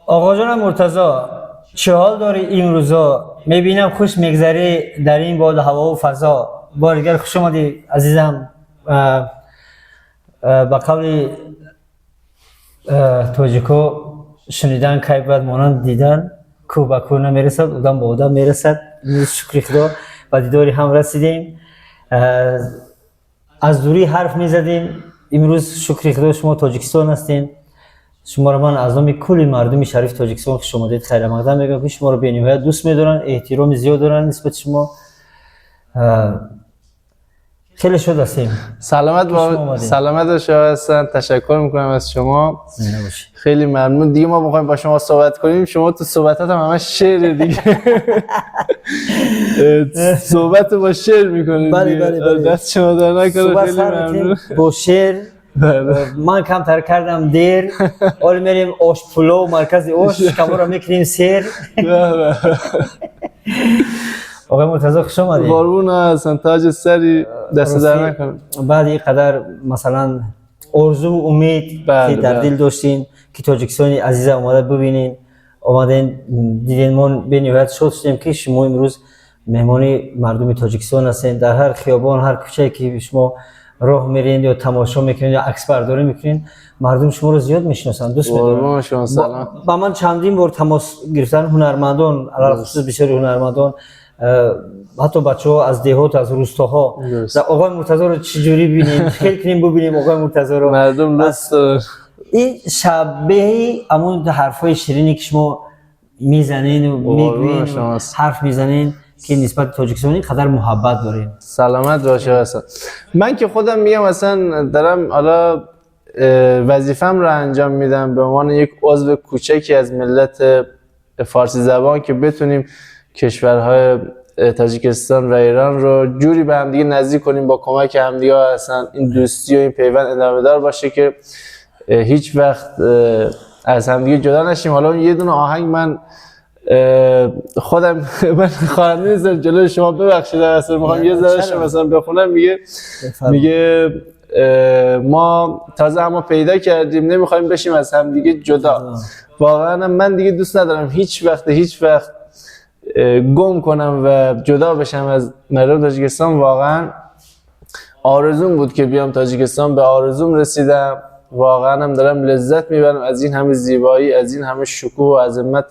آقا جان مرتضی، چه حال داری این روزا؟ میبینم خوش میگذری در این باد هوا و فضا. بارگر خوش آمدی عزیزم. با قول توجیکو شنیدن که بعد مانند دیدن کو با کو نمیرسد، اودم با اودم میرسد. شکر خدا و دیداری هم رسیدیم. از دوری حرف میزدیم. امروز شکر خدا شما تاجیکستان هستین. شما رو من از نام کل مردم شریف تاجیکستان خوش آمدید خیر مقدم میگم که شما رو به نهایت دوست می‌دارن، احترام زیاد دارن نسبت شما. خیلی شاد هستیم. سلامت باشید هستن. تشکر میکنم از شما. خیلی ممنون. دیگه ما می‌خوایم با شما صحبت کنیم. شما تو صحبتات هم همش شعر دیگه. صحبت با شعر میکنید. بله. دست شما در نکنه. خیلی ممنون. با شعر من کمتر کردم دیر. حالا میریم آش پلو مرکز آش کمو رو میکنیم سیر. آقای مرتضی خوش آمدید. قربون هستن. تاج سری دست در نکنه. بعد اینقدر مثلا آرزو و امید که در دل داشتین که تاجیکستان عزیز اومده ببینین، اومدین دیدین، ما به نهایت شاد شدیم که شما امروز مهمانی مردم تاجیکستان هستین. در هر خیابان، هر کوچه که شما راه میرین یا تماشا میکنین یا عکس برداری میکنین، مردم شما رو زیاد میشناسن، دوست میدارن. شما سلام. با من چندین بار تماس گرفتن هنرمندان، علاوه خصوص بسیاری هنرمندان، حتی بچه‌ها از دهات، از روستاها. آقای مرتضی رو چجوری ببینیم؟ خیلی کنیم ببینیم آقای مرتضی رو. مردم دوست این شبیه همون حرفای شیرینی که شما میزنین و میگوین، حرف میزنین که نسبت تاجیکستانی قدر محبت دارین. سلامت باشه اصلا. من که خودم میگم اصلا دارم حالا وظیفم رو انجام میدم به عنوان یک عضو کوچکی از ملت فارسی زبان که بتونیم کشورهای تاجیکستان و ایران رو جوری به هم دیگه نزدیک کنیم، با کمک هم دیگه اصلا این دوستی و این پیوند ادامه دار باشه که هیچ وقت از هم دیگه جدا نشیم. حالا یه دونه آهنگ من خودم من خواننده نیستم، جلوی شما ببخشید اصلا میخوام یه ذره مثلا بخونم. میگه ما تازه اما پیدا کردیم، نمیخوایم بشیم از هم دیگه جدا. واقعا من دیگه دوست ندارم هیچ وقت گم کنم و جدا بشم از مردم تاجیکستان. واقعا آرزوم بود که بیام تاجیکستان، به آرزوم رسیدم. واقعا هم دارم لذت میبرم از این همه زیبایی، از این همه شکوه و عظمت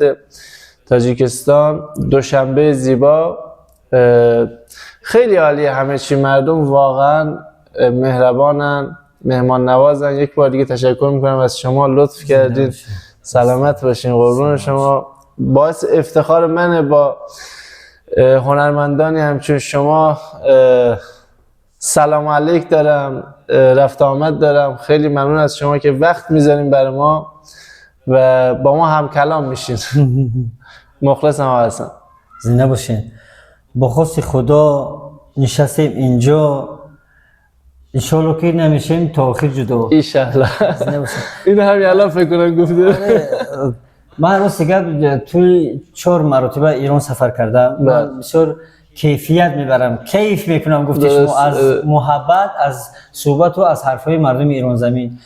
تاجیکستان. دوشنبه زیبا، خیلی عالیه همه چی. مردم واقعا مهربانن، مهمان نوازن. یک بار دیگه تشکر میکنم از شما، لطف کردید. سلامت باشین، قربون شما. باعث افتخار منه با هنرمندانی همچون شما. سلام علیک دارم، رفت آمد دارم. خیلی ممنون از شما که وقت میذارین برای ما و با ما هم کلام میشین. مخلصم هستم. زنده باشین. با خواست خدا نشستیم اینجا، انشالله که نمیشیم تا آخر جدا. ایشالله. زنده باشین. این همین الان فکر کنم گفته. من روز دیگه توی 4 مرتبه ایران سفر کردم. من بسیار کیفیت میبرم، کیف میکنم. گفتی شما از محبت، از صحبت و از حرفای مردم ایران زمین.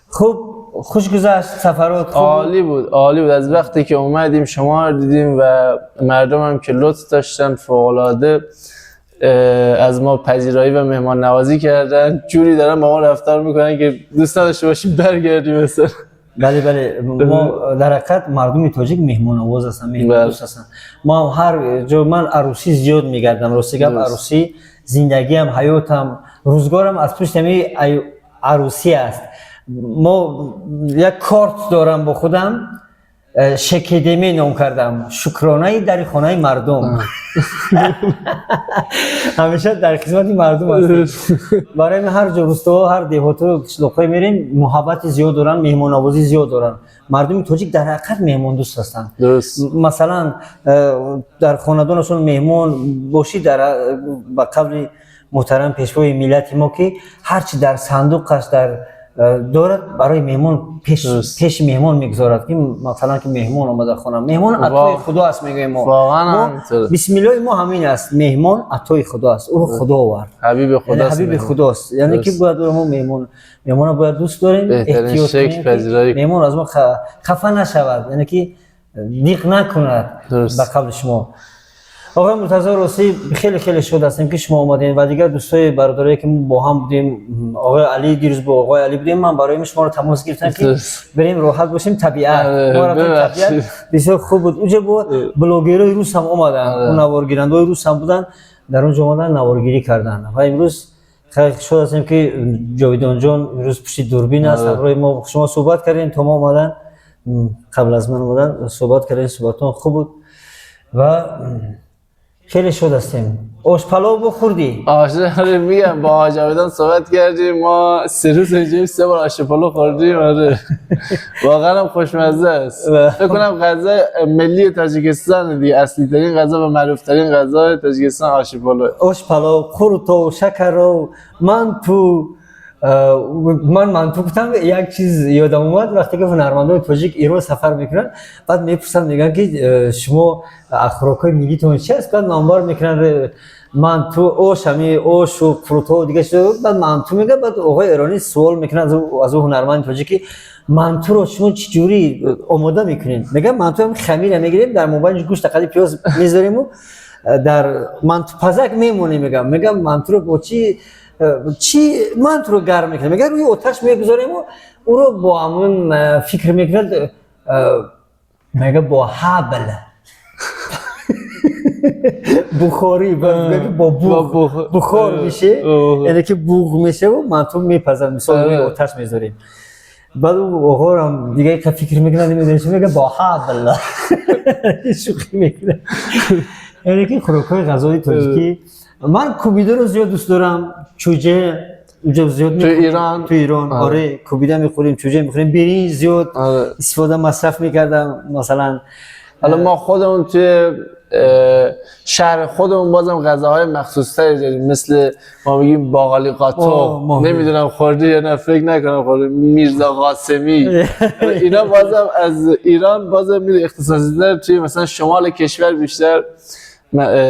خوب خوش گذشت سفرات؟ خوب عالی بود. از وقتی که اومدیم شما رو دیدیم و مردم هم که لطف داشتن، فوق‌العاده از ما پذیرایی و مهمان نوازی کردن. جوری دارن با ما رفتار میکنن که دوست نداشته باشیم برگردیم مثلا. بله ما در حقیقت مردم تاجیک مهمان نواز هستن، مهمان دوست هستن. ما هر جا، من عروسی زیاد میگردم. راستش عروسی زندگیم، حیاتم، روزگارم از پشت همین عروسی است. ما یک کارت دارم با خودم، شکیدمی نام کردم، شکرانه در خانه مردم. همیشه در خدمت مردم هستیم. برای من هر جا روستا، هر دهات و قشلاق‌ها میریم، محبت زیاد دارن، مهمان نوازی زیاد دارن. مردم تاجیک در حقیقت مهمان دوست هستن. درست. مثلا در خاندانشون مهمان باشی، در با قبل محترم پیشوای ملت ما که هرچی در صندوقش، در دارد برای مهمان پیش مهمان میگذارد که مثلا که مهمان آمده خانه مهمان عطای خدا است میگیم ما بسم الله ما همین است مهمان عطای خدا است او رو خدا آورد حبیب خدا است حبیب خداست یعنی که باید ما مهمان باید دوست داریم احتیاط کنیم مهمان از ما خفه نشود یعنی که دیق نکند به قبل شما آقای مرتضی راسی خیلی خیلی شاد هستیم که شما اومدین و دیگر دوستای برادرایی که با هم بودیم آقای علی دیروز با آقای علی بودیم من برای شما رو تماس گرفتم که بریم راحت باشیم طبیعت ما طبیعت بسیار خوب بود اونجا با بلاگرای روس هم اومدن اون نوارگیرنده‌های روس هم بودن در اونجا اومدن نوارگیری کردن و امروز خیلی شاد هستیم که جاویدان جان امروز پشت دوربین است برای ما شما صحبت کردین تا ما اومدن قبل از من اومدن صحبت کردین صحبتون خوب بود و خیلی شاد هستیم آش پلو بخوردی؟ آره میگم با جاویدان صحبت کردیم ما 3 روز اینجا 3 بار آش پلو خوردیم آره واقعا هم خوشمزه است فکر کنم غذا ملی تاجیکستان دیگه اصلی ترین غذا و معروف ترین غذا تاجیکستان آش پلو آش پلو قورت و شکر و منتو من گفتم یک چیز یادم اومد وقتی که هنرمندان تاجیک ایران سفر میکنن بعد میپرسن میگن که شما خوراکای ملیتون چی است بعد نامبر میکنن من تو اوش همی اوش و فروتو دیگه شده بعد من تو میگه بعد آقای ایرانی سوال میکنن از اون هنرمند تاجیکی من تو رو شما چجوری آماده میکنین میگه من تو هم خمیر میگیریم در موبایل گوشت قلی پیاز میذاریم و در من تو پزک میمونیم میگم من تو رو با چی من تو رو گرم میکنه میگه روی آتش میگذاریم و او رو با همون فکر میکنه میگه با حبل بخاری با بخار میشه یعنی که بوغ میشه و من تو میپزن مثلا روی آتش میذاریم بعد آقا هم دیگه که فکر میکنه میگه با حبل شوخی میکنه یعنی که خوراکای غذایی تاجیکی من کوبیده رو زیاد دوست دارم چوجه اونجا زیاد تو ایران آره کوبیده میخوریم چوجه میخوریم برنج زیاد استفاده مصرف میکردم مثلا حالا ما خودمون توی شهر خودمون بازم غذاهای مخصوص تری داریم مثل ما میگیم باقالی قاطو نمیدونم خوردی یا نه فکر نکنم خوردی میرزا قاسمی اینا بازم از ایران بازم میره اختصاصی تر توی مثلا شمال کشور بیشتر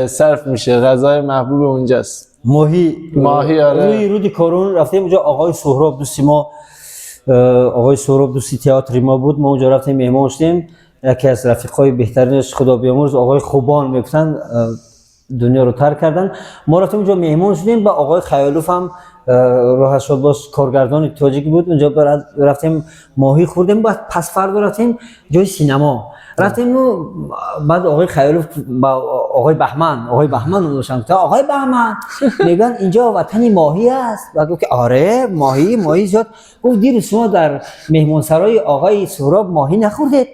صرف میشه غذای محبوب اونجاست ماهی آره روی رودی کارون رفتیم اونجا آقای سهراب دوستی ما آقای سهراب دوستی تئاتر ما بود ما اونجا رفتیم مهمان شدیم یکی از رفیقای بهترینش خدا بیامرز آقای خوبان میگفتن دنیا رو ترک کردن ما رفتیم اونجا مهمان شدیم با آقای خیالوف هم راه شد باز کارگردان تاجیکی بود اونجا رفتیم ماهی خوردیم بعد پس فردا رفتیم جای سینما رفتیم بعد آقای خیالوف با آقای بهمن داشتن تا آقای بهمن میگن اینجا وطنی ماهی است بعد گفت که آره ماهی زیاد گفت دیروز شما در مهمانسرای آقای سهراب ماهی نخوردید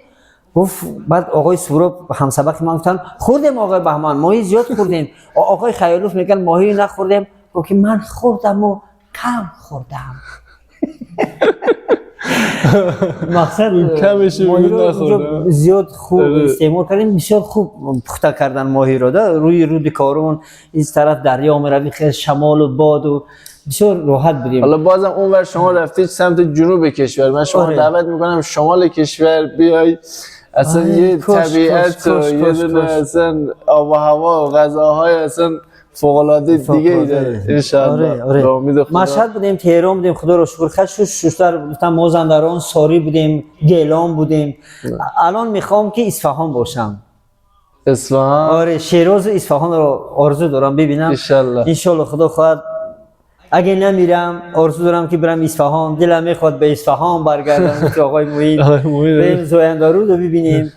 گفت بعد آقای سهراب همسبق من گفتن خوردیم آقای بهمن ماهی زیاد خوردیم آقای خیالوف میگن ماهی نخوردیم گفت که من خوردم و کم خوردم مقصد کمش نخوردم زیاد خوب استعمال کردیم بسیار خوب پخته کردن ماهی رو روی رود کارون این طرف دریا میروی خیلی شمال و باد و بسیار راحت بودیم حالا بازم اونور شما رفتید سمت جنوب کشور من شما دعوت میکنم شمال کشور بیای اصلا یه طبیعت و یه دونه اصلا آب و هوا و غذاهای اصلا فوق‌العاده دیگه داره انشاءالله آره. مشهد بودیم تهران بودیم خدا رو شکر خیلی شوشتر بودم مازندران ساری بودیم گیلان بودیم الان میخوام که اصفهان باشم اصفهان آره شیراز و اصفهان رو آرزو دارم ببینم انشالله خدا خواهد اگه نمیرم آرزو دارم که برم اصفهان دلم میخواد به اصفهان برگردم که آقای موین بریم زویندارود رو ببینیم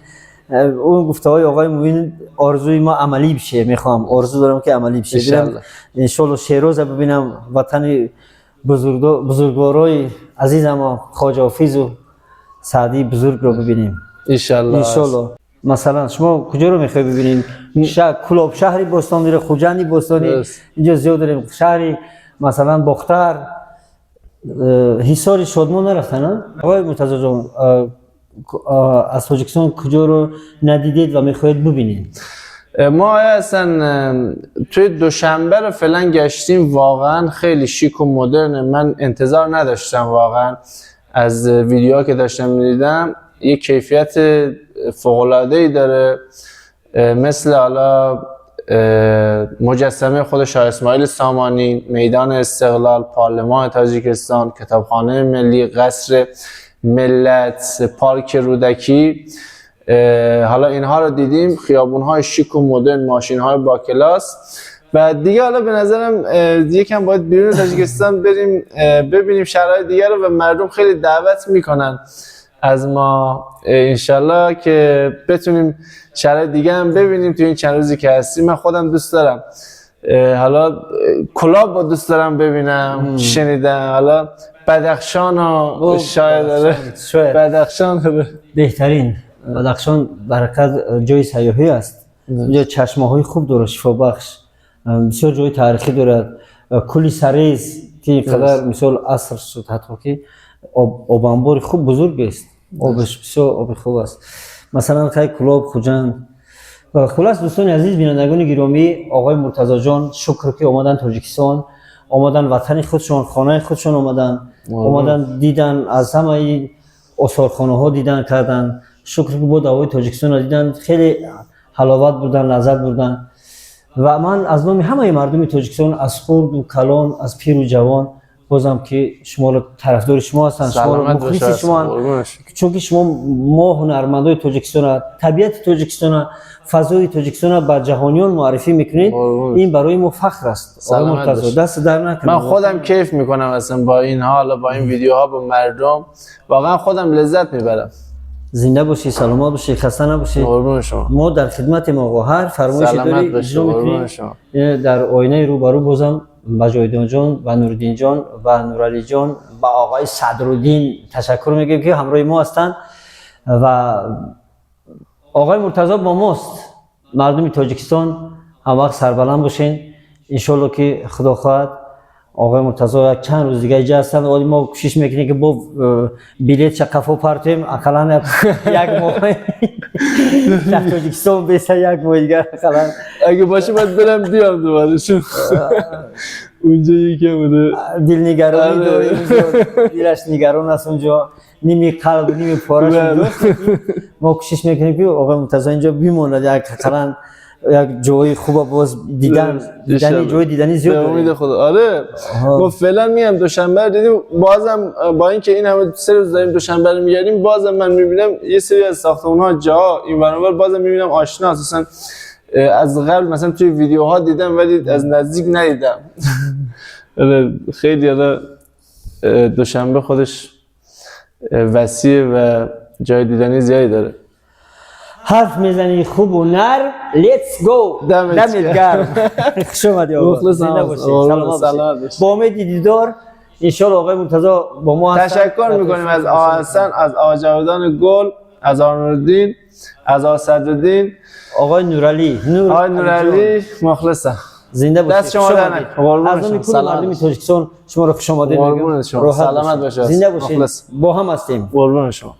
اون گفته‌های آقای موین آرزوی ما عملی بشه میخوام آرزو دارم که عملی بشه برم انشالله شیراز رو ببینم وطن بزرگوارای عزیزم خواجه حافظ و سعدی بزرگ رو ببینیم انشالله مثلا شما کجا رو میخوای ببینین کلاب شهری باستانی رو خوجندی باستانی اینجا زیاد داریم شهری مثلا بختر حصار شادمان نرفتن آقای مرتضی جان از تاجیکستان کجا رو ندیدید و میخواید ببینید ما اصلا توی دوشنبه رو فعلا گشتیم، واقعا خیلی شیک و مدرنه. من انتظار نداشتم واقعا از ویدیوها که داشتم میدیدم، یه کیفیت فوق‌العاده‌ای داره. مثل حالا مجسمه خود شاه اسماعیل سامانی، میدان استقلال، پارلمان تاجیکستان، کتابخانه ملی، قصر ملت، پارک رودکی. حالا اینها رو دیدیم، خیابون‌های شیک و مدرن، ماشین‌های با کلاس. و دیگه حالا به نظرم یکم باید بیرون تاجیکستان بریم ببینیم شرایط دیگه رو، و مردم خیلی دعوت میکنن از ما انشالله که بتونیم شرایط دیگه هم ببینیم توی این چند روزی که هستیم. من خودم دوست دارم حالا کلاب با دوست دارم ببینم، شنیدم حالا بدخشان و شاید بدخشان بهترین بدخشان برکت جای سیاحی است. اینجا چشمه‌های خوب داره، شفا بخش، بسیار جای تاریخی دارد. کلی سریز که اینقدر مثال عصر شد، حتی که آب انبار خوب بزرگ است، آبش بسیار آب خوب است. مثلا خیلی کلاب خوجند. خلاص دوستان عزیز، بینندگان گرامی، آقای مرتضی جان شکر که اومدن تاجیکستان، اومدن وطن خودشون، خانه خودشون اومدن دیدن، از همه این آثارخانه ها دیدن کردن. شکر که بود آقای تاجیکستان دیدن، خیلی حلاوت بردن، لذت بردن. و من از نام همه مردم تاجیکستان، از خرد و کلان، از پیر و جوان، بازم که شما رو طرفدار شما هستن، شما رو مخلص شما، چون که شما ما هنرمندای تاجیکستان، طبیعت تاجیکستان، فضای تاجیکستان بر جهانیان معرفی میکنید. این برای ما فخر است. آقای مرتضی دست در نکنه. من خودم کیف میکنم اصلا با این حال، با این ویدیوها، با مردم، واقعا خودم لذت میبرم. زنده باشی، سلامت باشی، خسته نباشی. قربون شما. ما در خدمت ما، هر فرمایشی داری اجرا میکنیم. در آینه روبرو بازم مجاهدین جان و نوردین جان و نورعلی جان و آقای صدرالدین تشکر میگیم که همراه ما هستند. و آقای مرتضی با ماست. مردم تاجیکستان هم وقت سربلند باشین ان شاءالله که خدا خواهد. آقای مرتضی چند روز دیگه اینجا هستند. ولی ما کوشش میکنیم که با بلیط شقفو پرتیم اقلا یک ماه در تاجیکستان بیسته، یک ماه دیگه اقلا اگه باشه باید برم بیام دوباره، چون اونجا یکم بوده دلنگرانی داریم، دلش نگران است اونجا، نیمی قلب و نیمی پارش اونجا. ما کوشش میکنیم که آقای مرتضی اینجا بماند، یک اقلا یک جای خوب باز دیدن جای دیدنی زیاد داریم. امید خدا. آره ما فعلا میام دوشنبه دیدیم، بازم با اینکه این همه 3 روز داریم دوشنبه رو میگردیم، بازم من میبینم یه سری از ساختمان‌ها جاها این ور بازم میبینم آشنا، اساسا از قبل مثلا توی ویدیوها دیدم ولی از نزدیک ندیدم. خیلی دوشنبه خودش وسیع و جای دیدنی زیادی داره. حرف میزنی خوب و نر، لیتس گو، دمت گرم. خوش اومدی آقا، زنده باشی، سلامت باشی. با امید دیدار ان شاء الله. آقای مرتضی با ما هستن. تشکر میکنیم از آقا حسن، از آقا جاودان گل، از آقا نوردین، از آقا صدرالدین، آقای نورعلی. آقای نورعلی مخلصم. زنده باشید. دست شما در نکنه. از نام کل مردم تاجیکستان شما رو خوش آمدید میگم. سلامت باشید. زنده باشید. با هم هستیم. قربون شما.